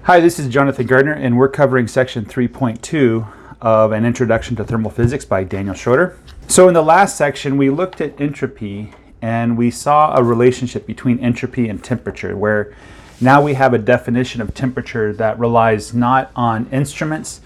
Hi, this is Jonathan Gardner, and we're covering section 3.2 of An Introduction to Thermal Physics by Daniel Schroeder. So in the last section, we looked at entropy, and we saw a relationship between entropy and temperature, where now we have a definition of temperature that relies not on instruments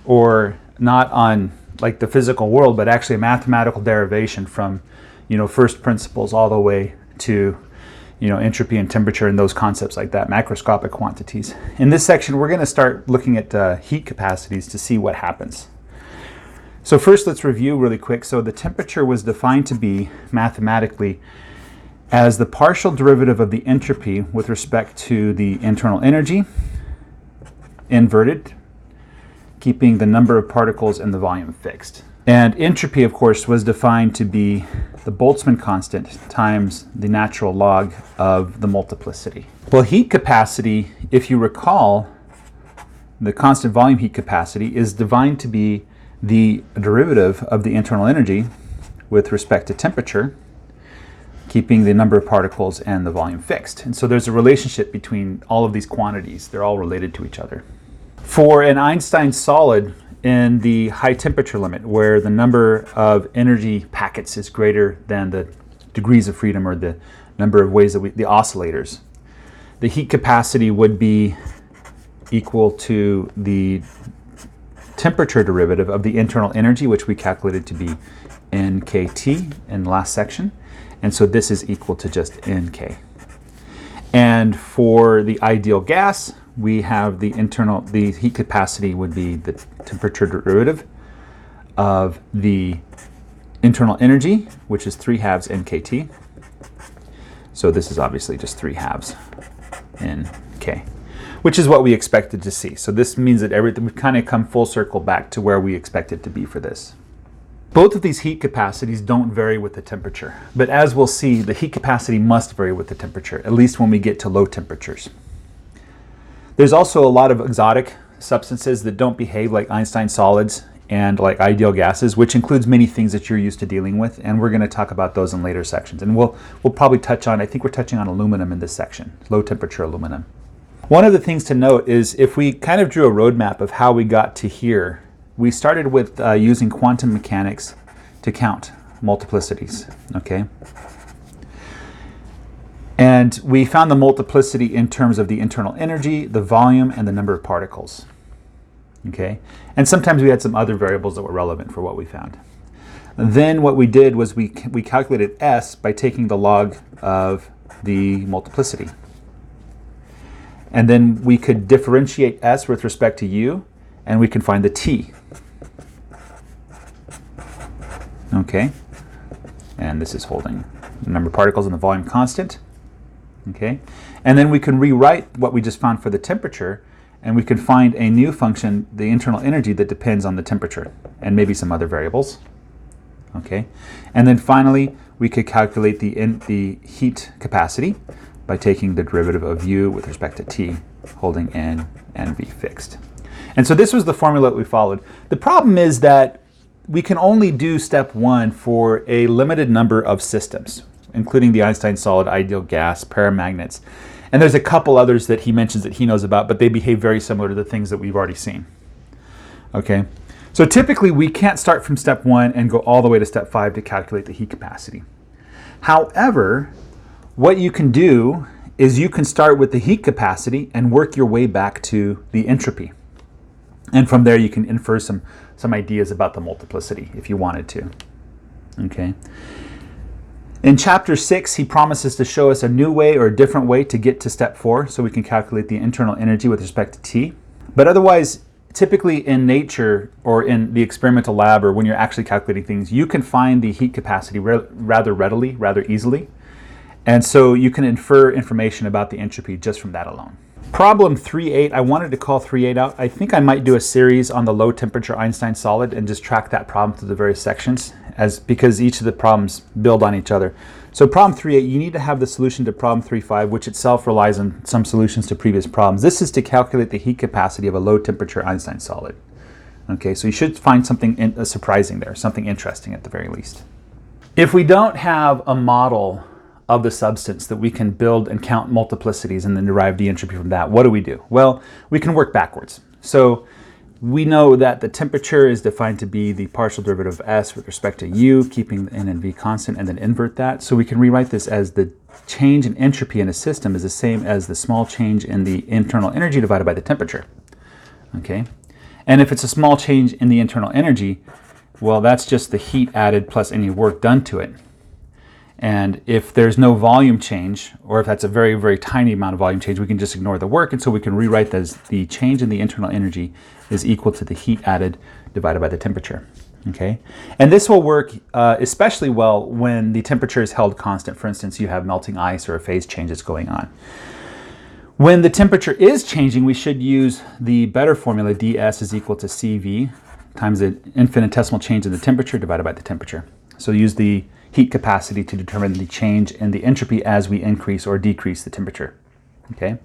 or not on like the physical world, but actually a mathematical derivation from, first principles all the way to entropy and temperature and those concepts like that, macroscopic quantities. In this section, we're going to start looking at heat capacities to see what happens. So first, let's review really quick. So the temperature was defined to be mathematically as the partial derivative of the entropy with respect to the internal energy, inverted, keeping the number of particles and the volume fixed. And entropy, of course, was defined to be the Boltzmann constant times the natural log of the multiplicity. Well, heat capacity, if you recall, the constant volume heat capacity is defined to be the derivative of the internal energy with respect to temperature, keeping the number of particles and the volume fixed. And so there's a relationship between all of these quantities. They're all related to each other. For an Einstein solid, in the high temperature limit, where the number of energy packets is greater than the degrees of freedom or the number of ways that the oscillators, the heat capacity would be equal to the temperature derivative of the internal energy, which we calculated to be nkt in the last section. And so this is equal to just nk. And for the ideal gas, we have the heat capacity would be the temperature derivative of the internal energy, which is 3/2 nkt. So this is obviously just 3/2 nk, which is what we expected to see. So this means that everything, we've kind of come full circle back to where we expect it to be for this. Both of these heat capacities don't vary with the temperature, but as we'll see, the heat capacity must vary with the temperature, at least when we get to low temperatures. There's also a lot of exotic substances that don't behave like Einstein solids and like ideal gases, which includes many things that you're used to dealing with, and we're going to talk about those in later sections. And we'll probably touch on, I think we're touching on aluminum in this section, low temperature aluminum. One of the things to note is if we kind of drew a roadmap of how we got to here, we started with using quantum mechanics to count multiplicities, okay? And we found the multiplicity in terms of the internal energy, the volume, and the number of particles, okay? And sometimes we had some other variables that were relevant for what we found. And then what we did was we calculated S by taking the log of the multiplicity. And then we could differentiate S with respect to U, and we can find the T. Okay, and this is holding the number of particles and the volume constant. Okay, and then we can rewrite what we just found for the temperature, and we can find a new function, the internal energy, that depends on the temperature and maybe some other variables. Okay, and then finally we could calculate the heat capacity by taking the derivative of U with respect to T, holding N and V fixed. And so this was the formula that we followed. The problem is that we can only do step one for a limited number of systems, including the Einstein solid, ideal gas, paramagnets. And there's a couple others that he mentions that he knows about, but they behave very similar to the things that we've already seen. Okay, so typically we can't start from step one and go all the way to step 5 to calculate the heat capacity. However, what you can do is you can start with the heat capacity and work your way back to the entropy. And from there you can infer some ideas about the multiplicity if you wanted to. Okay. In chapter 6, he promises to show us a new way or a different way to get to step 4 so we can calculate the internal energy with respect to T. But otherwise, typically in nature or in the experimental lab or when you're actually calculating things, you can find the heat capacity rather readily, rather easily. And so you can infer information about the entropy just from that alone. Problem 3.8, I wanted to call 3.8 out. I think I might do a series on the low temperature Einstein solid and just track that problem through the various sections because each of the problems build on each other. So problem 3.8, you need to have the solution to problem 3.5, which itself relies on some solutions to previous problems. This is to calculate the heat capacity of a low temperature Einstein solid. Okay, so you should find something surprising there, something interesting at the very least. If we don't have a model of the substance that we can build and count multiplicities and then derive the entropy from that, what do? Well, we can work backwards. So we know that the temperature is defined to be the partial derivative of S with respect to U, keeping the N and V constant, and then invert that. So we can rewrite this as the change in entropy in a system is the same as the small change in the internal energy divided by the temperature. Okay? And if it's a small change in the internal energy, well, that's just the heat added plus any work done to it. And if there's no volume change, or if that's a very, very tiny amount of volume change, we can just ignore the work. And so we can rewrite that as the change in the internal energy is equal to the heat added divided by the temperature. Okay? And this will work especially well when the temperature is held constant. For instance, you have melting ice or a phase change that's going on. When the temperature is changing, we should use the better formula, ds is equal to CV times the infinitesimal change in the temperature divided by the temperature. So use the heat capacity to determine the change in the entropy as we increase or decrease the temperature. Okay?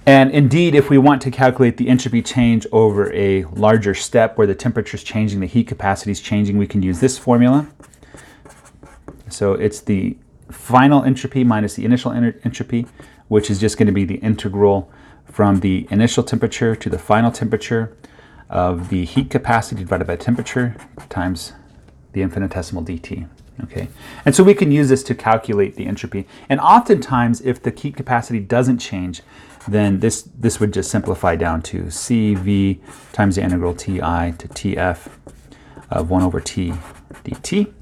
And indeed, if we want to calculate the entropy change over a larger step where the temperature is changing, the heat capacity is changing, we can use this formula. So it's the final entropy minus the initial entropy, which is just going to be the integral from the initial temperature to the final temperature of the heat capacity divided by temperature times the infinitesimal dt. Okay, and so we can use this to calculate the entropy. And oftentimes, if the heat capacity doesn't change, then this would just simplify down to CV times the integral Ti to Tf of 1 over T dt,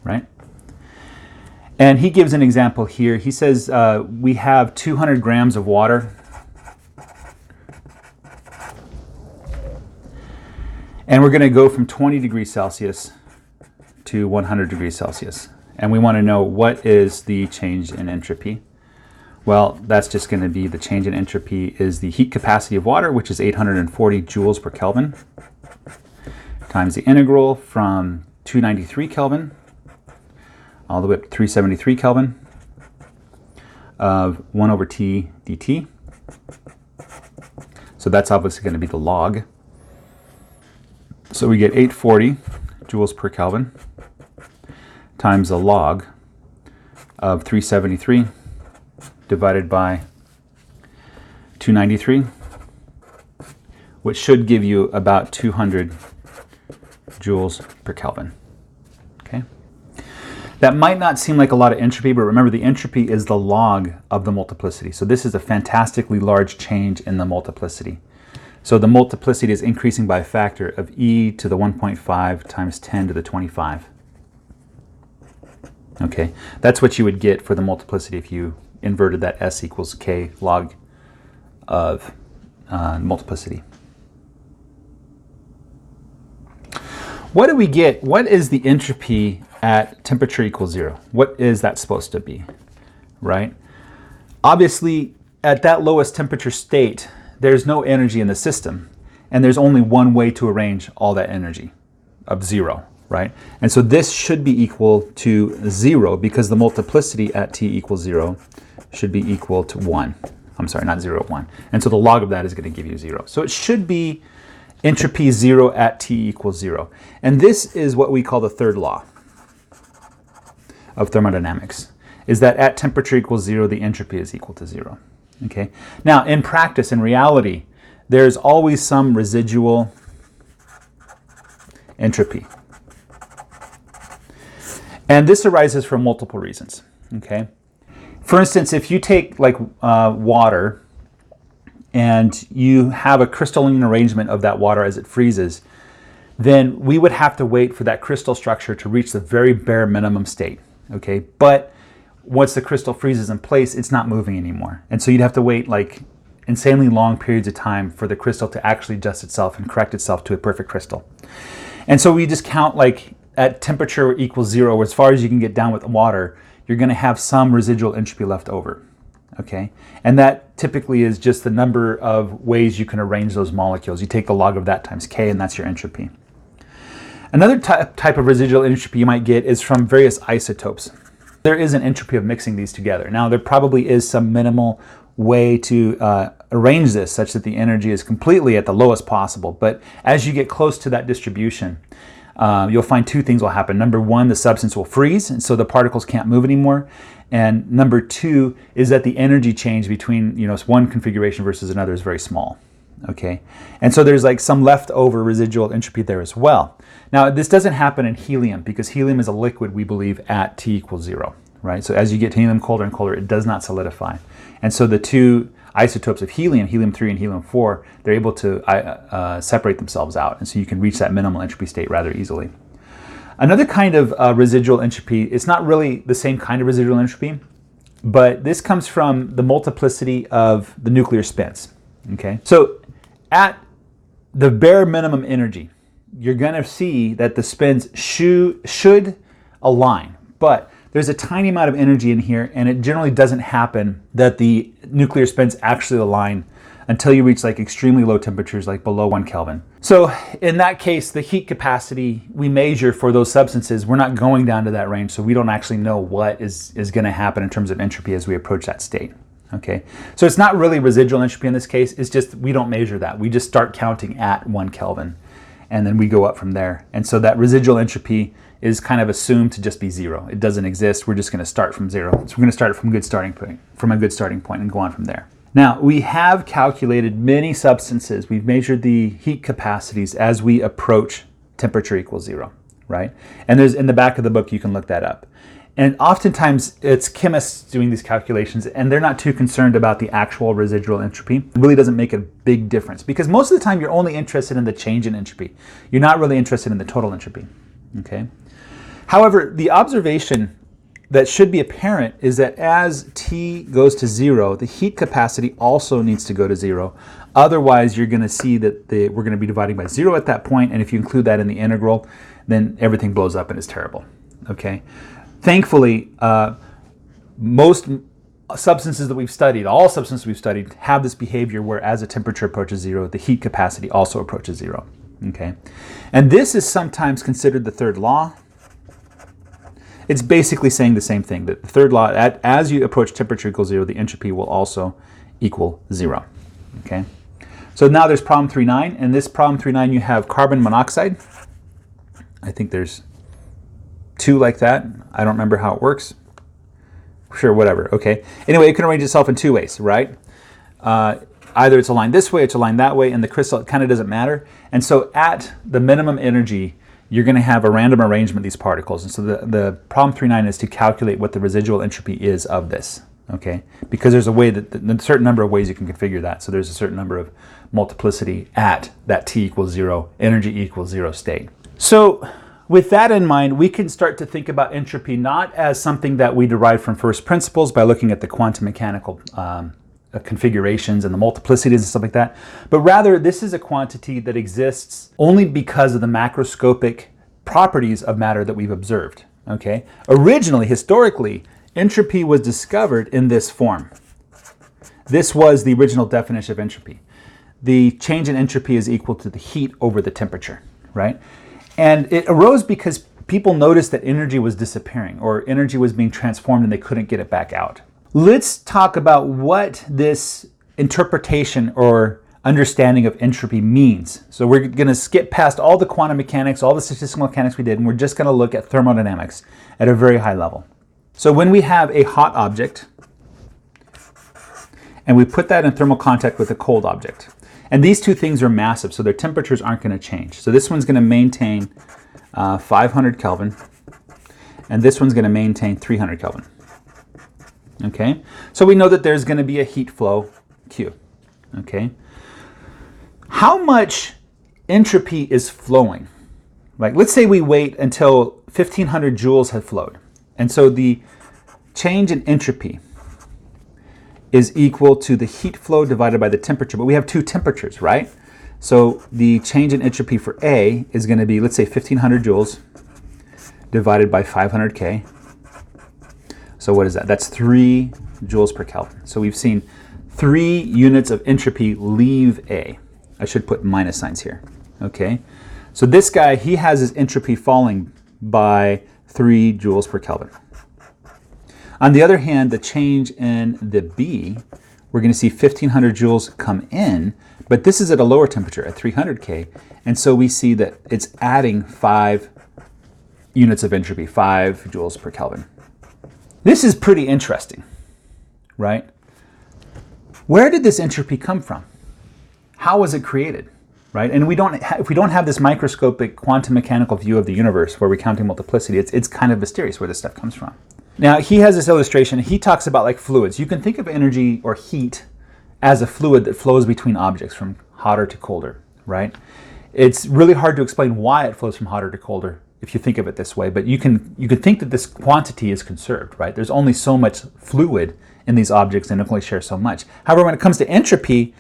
right? And he gives an example here. He says we have 200 grams of water. And we're going to go from 20 degrees Celsius to 100 degrees Celsius. And we want to know what is the change in entropy. Well, that's just going to be the change in entropy is the heat capacity of water, which is 840 joules per Kelvin, times the integral from 293 Kelvin all the way up to 373 Kelvin of 1 over T dt. So that's obviously going to be the log. So we get 840 joules per Kelvin times the log of 373 divided by 293, which should give you about 200 joules per Kelvin. Okay? That might not seem like a lot of entropy, but remember the entropy is the log of the multiplicity. So this is a fantastically large change in the multiplicity. So the multiplicity is increasing by a factor of e to the 1.5 times 10 to the 25. Okay, that's what you would get for the multiplicity if you inverted that s equals k log of multiplicity. What do we get? What is the entropy at temperature equals 0? What is that supposed to be, right? Obviously, at that lowest temperature state, there's no energy in the system, and there's only one way to arrange all that energy, of 0, right? And so this should be equal to 0 because the multiplicity at t equals 0 should be equal to 1. I'm sorry, not 0, 1. And so the log of that is going to give you 0. So it should be entropy 0 at t equals 0. And this is what we call the third law of thermodynamics, is that at temperature equals 0, the entropy is equal to 0. Okay. Now, in practice, in reality, there's always some residual entropy. And this arises from multiple reasons. Okay. For instance, if you take like water and you have a crystalline arrangement of that water as it freezes, then we would have to wait for that crystal structure to reach the very bare minimum state. Okay. But once the crystal freezes in place, it's not moving anymore. And so you'd have to wait like insanely long periods of time for the crystal to actually adjust itself and correct itself to a perfect crystal. And so we just count like at temperature equals 0, as far as you can get down with water, you're going to have some residual entropy left over. Okay? And that typically is just the number of ways you can arrange those molecules. You take the log of that times k, and that's your entropy. Another type of residual entropy you might get is from various isotopes. There is an entropy of mixing these together. Now, there probably is some minimal way to arrange this such that the energy is completely at the lowest possible. But as you get close to that distribution, you'll find two things will happen. Number one, the substance will freeze, and so the particles can't move anymore. And number two is that the energy change between one configuration versus another is very small. Okay, and so there's like some leftover residual entropy there as well. Now this doesn't happen in helium because helium is a liquid, we believe, at T equals 0, right? So as you get helium colder and colder, it does not solidify. And so the two isotopes of helium, helium-3 and helium-4, they're able to separate themselves out. And so you can reach that minimal entropy state rather easily. Another kind of residual entropy, it's not really the same kind of residual entropy, but this comes from the multiplicity of the nuclear spins. Okay, so at the bare minimum energy, you're going to see that the spins should align, but there's a tiny amount of energy in here, and it generally doesn't happen that the nuclear spins actually align until you reach like extremely low temperatures, like below 1 Kelvin. So in that case, the heat capacity we measure for those substances, we're not going down to that range, so we don't actually know what is going to happen in terms of entropy as we approach that state. Okay, so it's not really residual entropy in this case, it's just we don't measure that. We just start counting at 1 Kelvin, and then we go up from there. And so that residual entropy is kind of assumed to just be 0. It doesn't exist. We're just going to start from 0. So we're going to start from a good starting point and go on from there. Now, we have calculated many substances. We've measured the heat capacities as we approach temperature equals 0, right? And there's in the back of the book, you can look that up. And oftentimes it's chemists doing these calculations, and they're not too concerned about the actual residual entropy. It really doesn't make a big difference because most of the time you're only interested in the change in entropy. You're not really interested in the total entropy. Okay. However, the observation that should be apparent is that as T goes to 0, the heat capacity also needs to go to 0. Otherwise, you're going to see that we're going to be dividing by 0 at that point, and if you include that in the integral, then everything blows up and is terrible. Okay. Thankfully, most substances that we've studied, all substances we've studied, have this behavior where as the temperature approaches 0, the heat capacity also approaches 0. Okay, and this is sometimes considered the third law. It's basically saying the same thing, that the third law, as you approach temperature equals 0, the entropy will also equal 0. Okay, so now there's problem 3.9, and this problem 3.9 you have carbon monoxide. I think there's 2 like that. I don't remember how it works. Sure, whatever. Okay. Anyway, it can arrange itself in 2 ways, right? Either it's aligned this way, it's aligned that way, and the crystal, it kind of doesn't matter. And so at the minimum energy, you're going to have a random arrangement of these particles. And so the problem 3.9 is to calculate what the residual entropy is of this. Okay? Because there's a way that a certain number of ways you can configure that. So there's a certain number of multiplicity at that T equals 0, energy equals 0 state. So with that in mind, we can start to think about entropy not as something that we derive from first principles by looking at the quantum mechanical configurations and the multiplicities and stuff like that, but rather this is a quantity that exists only because of the macroscopic properties of matter that we've observed. Okay? Originally, historically, entropy was discovered in this form. This was the original definition of entropy. The change in entropy is equal to the heat over the temperature, right? And it arose because people noticed that energy was disappearing or energy was being transformed and they couldn't get it back out. Let's talk about what this interpretation or understanding of entropy means. So we're going to skip past all the quantum mechanics, all the statistical mechanics we did, and we're just going to look at thermodynamics at a very high level. So when we have a hot object and we put that in thermal contact with a cold object, and these two things are massive, so their temperatures aren't going to change. So this one's going to maintain 500 Kelvin, and this one's going to maintain 300 Kelvin. Okay, so we know that there's going to be a heat flow Q. Okay, how much entropy is flowing? Like, let's say we wait until 1500 joules have flowed, and so the change in entropy is equal to the heat flow divided by the temperature, but we have 2 temperatures, right? So the change in entropy for A is going to be, let's say, 1500 joules divided by 500 K. So what is that? That's 3 joules per Kelvin. So we've seen 3 units of entropy leave A. I should put minus signs here. Okay. So this guy, he has his entropy falling by 3 joules per Kelvin. On the other hand, the change in the B, we're going to see 1500 joules come in, But this is at a lower temperature, at 300 K. And so we see that it's adding 5 units of entropy, 5 joules per Kelvin. This is pretty interesting, right? Where did this entropy come from? How was it created, right? And if we don't have this microscopic quantum mechanical view of the universe where we're counting multiplicity, it's kind of mysterious where this stuff comes from. Now, he has this illustration. He talks about like fluids. You can think of energy or heat as a fluid that flows between objects from hotter to colder, right? It's really hard to explain why it flows from hotter to colder if you think of it this way, but you can think that this quantity is conserved, right? There's only so much fluid in these objects and it only shares so much. However, when it comes to entropy,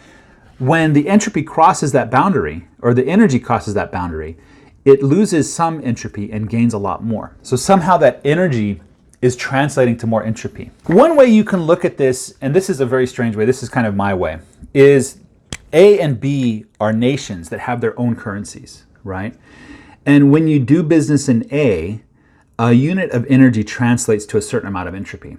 when the entropy crosses that boundary, or the energy crosses that boundary, it loses some entropy and gains a lot more. So somehow that energy is translating to more entropy. One way you can look at this, and this is a very strange way, this is kind of my way, is A and B are nations that have their own currencies, right? And when you do business in A unit of energy translates to a certain amount of entropy.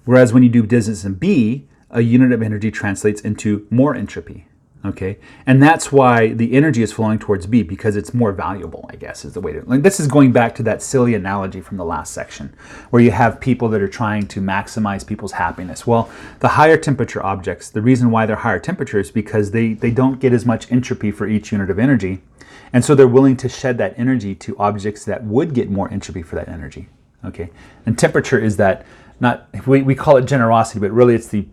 Whereas when you do business in B, a unit of energy translates into more entropy. Okay, and that's why the energy is flowing towards B, because it's more valuable, I guess, is the way to. Like, this is going back to that silly analogy from the last section, where you have people that are trying to maximize people's happiness. Well, the higher temperature objects, the reason why they're higher temperatures is because they don't get as much entropy for each unit of energy, and so they're willing to shed that energy to objects that would get more entropy for that energy. Okay, and temperature is that, not we call it generosity, but really it's the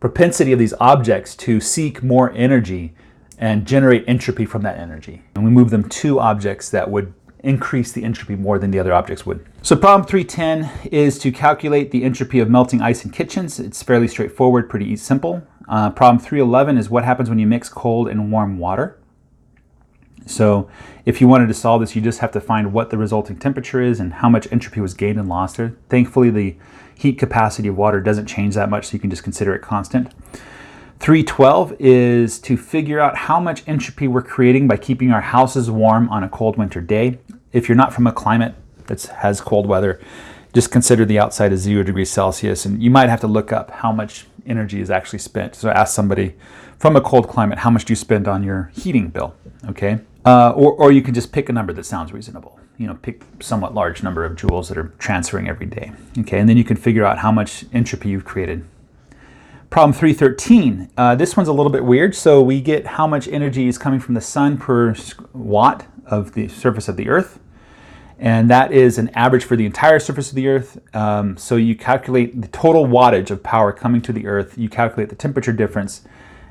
propensity of these objects to seek more energy and generate entropy from that energy. And we move them to objects that would increase the entropy more than the other objects would. So problem 310 is to calculate the entropy of melting ice in kitchens. It's fairly straightforward, pretty simple. Problem 311 is what happens when you mix cold and warm water. So if you wanted to solve this, you just have to find what the resulting temperature is and how much entropy was gained and lost there. Thankfully, the heat capacity of water doesn't change that much, so you can just consider it constant. 312 is to figure out how much entropy we're creating by keeping our houses warm on a cold winter day. If you're not from a climate that has cold weather, just consider the outside is 0 degrees Celsius, and you might have to look up how much energy is actually spent. So ask somebody from a cold climate, how much do you spend on your heating bill, okay? Or you can just pick a number that sounds reasonable. You know, pick somewhat large number of joules that are transferring every day. Okay, and then you can figure out how much entropy you've created. Problem 313, this one's a little bit weird. So we get how much energy is coming from the sun per watt of the surface of the earth. And that is an average for the entire surface of the earth. So you calculate the total wattage of power coming to the earth. You calculate the temperature difference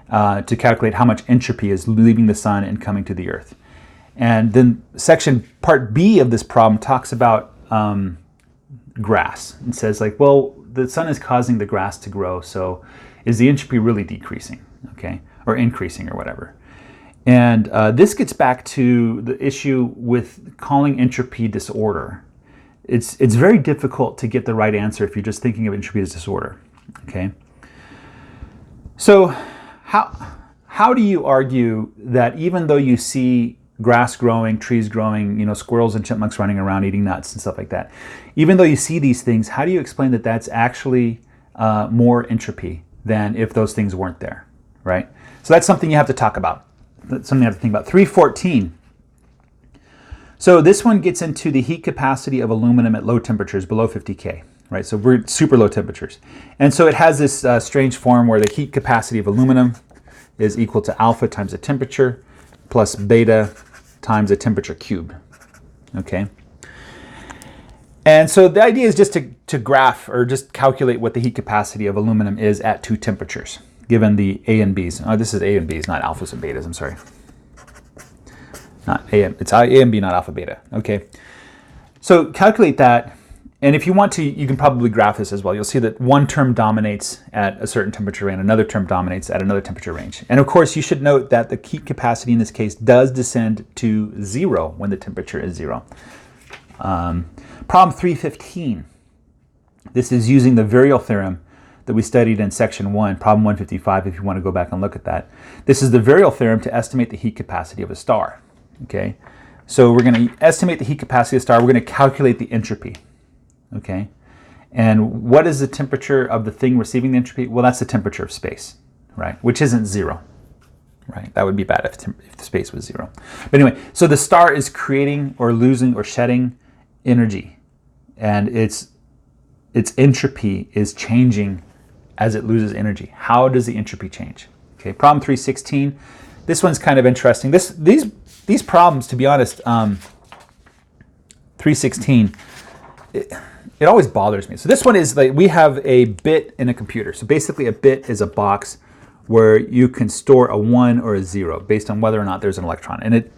to calculate how much entropy is leaving the sun and coming to the earth. And then part B of this problem talks about grass. It says like, well, the sun is causing the grass to grow, so is the entropy really decreasing, okay, or increasing or whatever? And this gets back to the issue with calling entropy disorder. It's very difficult to get the right answer if you're just thinking of entropy as disorder, okay? So how do you argue that even though you see grass growing, trees growing, you know, squirrels and chipmunks running around eating nuts and stuff like that, even though you see these things, how do you explain that that's actually more entropy than if those things weren't there, right? So that's something you have to talk about. That's something you have to think about. 314. So this one gets into the heat capacity of aluminum at low temperatures, below 50 K, right? So we're at super low temperatures. And so it has this strange form where the heat capacity of aluminum is equal to alpha times the temperature plus beta times the temperature cubed, okay? And so the idea is just to graph or just calculate what the heat capacity of aluminum is at 2 temperatures, given the A and B's. Oh, this is A and B's, not alphas and betas, I'm sorry. Not A, it's A and B, not alpha beta, okay? So calculate that, and if you want to, you can probably graph this as well. You'll see that one term dominates at a certain temperature and another term dominates at another temperature range. And of course, you should note that the heat capacity in this case does descend to 0 when the temperature is 0. Problem 315. This is using the virial theorem that we studied in section 1, problem 155, if you want to go back and look at that. This is the virial theorem to estimate the heat capacity of a star, okay? So we're going to estimate the heat capacity of a star. We're going to calculate the entropy. Okay, and what is the temperature of the thing receiving the entropy? Well, that's the temperature of space, right? Which isn't 0. right? That would be bad if the space was 0. But anyway, so the star is creating or losing or shedding energy, and its entropy is changing as it loses energy. How does the entropy change? Okay, problem 316. This one's kind of interesting. These problems, to be honest, 316, it always bothers me. So this one is like, we have a bit in a computer. So basically a bit is a box where you can store a 1 or a 0 based on whether or not there's an electron. And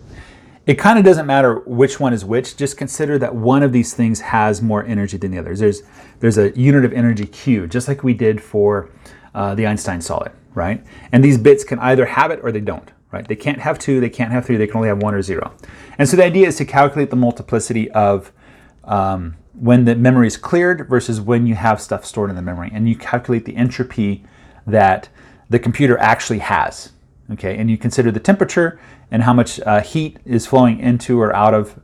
it kind of doesn't matter which one is which. Just consider that one of these things has more energy than the others. There's a unit of energy Q, just like we did for the Einstein solid, right? And these bits can either have it or they don't, right? They can't have 2, they can't have 3, they can only have 1 or 0. And so the idea is to calculate the multiplicity of when the memory is cleared versus when you have stuff stored in the memory. And you calculate the entropy that the computer actually has, okay? And you consider the temperature and how much heat is flowing into or out of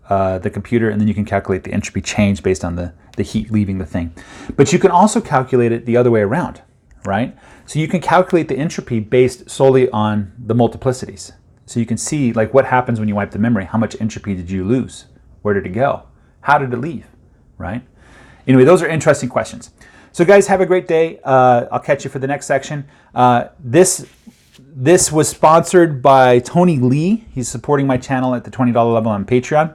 the computer, and then you can calculate the entropy change based on the heat leaving the thing. But you can also calculate it the other way around, right? So you can calculate the entropy based solely on the multiplicities. So you can see like what happens when you wipe the memory. How much entropy did you lose? Where did it go? How did it leave, right? Anyway, those are interesting questions. So guys, have a great day. I'll catch you for the next section. This was sponsored by Tony Lee. He's supporting my channel at the $20 level on Patreon.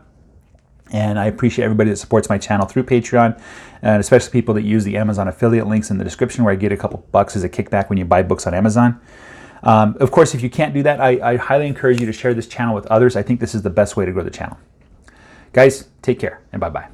And I appreciate everybody that supports my channel through Patreon, and especially people that use the Amazon affiliate links in the description, where I get a couple bucks as a kickback when you buy books on Amazon. Of course, if you can't do that, I highly encourage you to share this channel with others. I think this is the best way to grow the channel. Guys, take care and bye-bye.